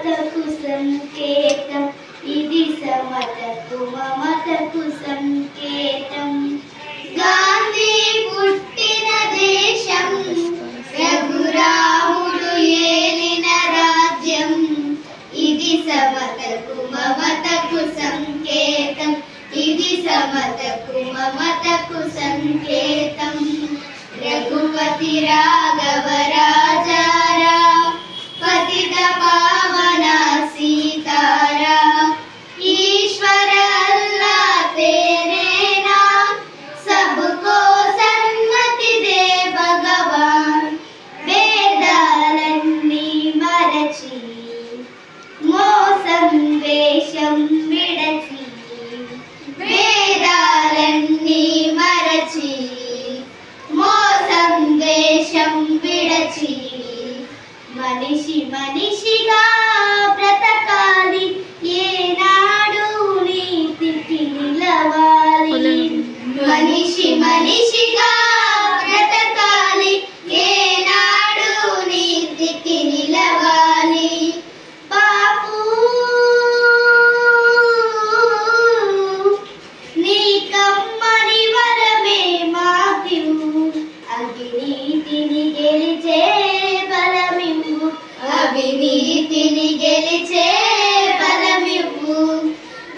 మమతకు సంకేతం ఇది సమతకు మమతకు సంకేతం గాంధీ పుట్టిన దేశం రఘురాముడు ఏలిన రాజ్యం ఇది సమతకు మమతకు సంకేతం ఇది సమతకు మమతకు సంకేతం రఘుపతి రాఘవ రాజారాం పతిత పావన सीताराम ईश्वर अल्लाह तेरे नाम सबको सन्मति दे भगवान वेदालन्नी मरची మోసం వేషం విడచి వేదాలన్నీ మరచి మోసం వేషం విడచి మనిషి మనిషిగా బ్రతకాలి ఏనాడు నీతికి నిలవాలి మనిషి మనిషిగా బ్రతకాలి ఏనాడు నీతికి నిలవాలి బాపు నీ కమ్మని వరమే మాకివ్వు అవినీతిని గెలిచే బలమివ్వు అవినీతిని గెలిచే బలమివ్వు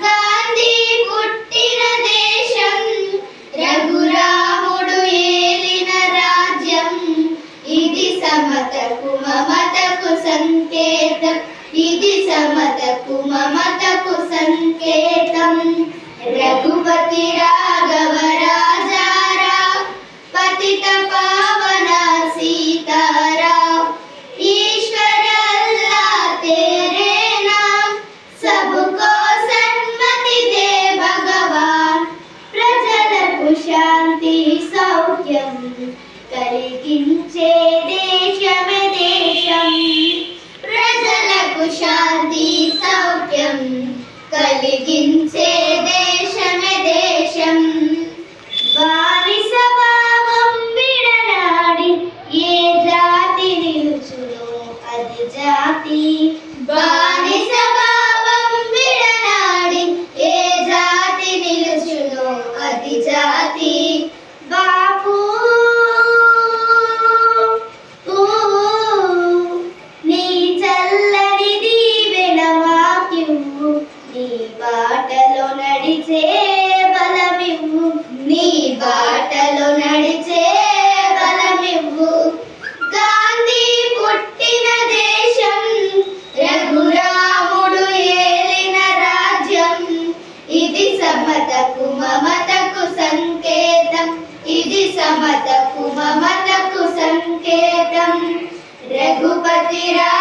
గాంధీ పుట్టిన దేశం రఘురాముడు ఏలిన రాజ్యం ఇది సమతకు మమతకు సంకేతం ఇది సమతకు మమతకు సంకేతం రఘుపతి రాఘవ రాజారాం పతిత పావన सीताराम ईश्वर अल्लाह तेरे नाम सबको सन्मति दे भगवान ప్రజలకు శాంతి సౌఖ్యం కలిగించే దేశమే దేశం ప్రజలకు శాంతి సౌఖ్యం కలిగించే దేశమే దేశం బానిస భావం విడనాడి ఏ జాతి నిలుచునో అది జాతి బానిస భావం విడనాడి ఏ జాతి నిలుచునో అది జాతి బాపు నీ చల్లని దీవెన మాకివ్వు నీ బాటలో నడిచే బలమివ్వు నీ బాటలో నడిచే బలమివ్వు గాంధీ పుట్టిన దేశం రఘురాముడు ఏలిన రాజ్యం ఇది సమతకు మమతకు సంకేతం ఇది సమతకు మమతకు సంకేతం రఘుపతి రా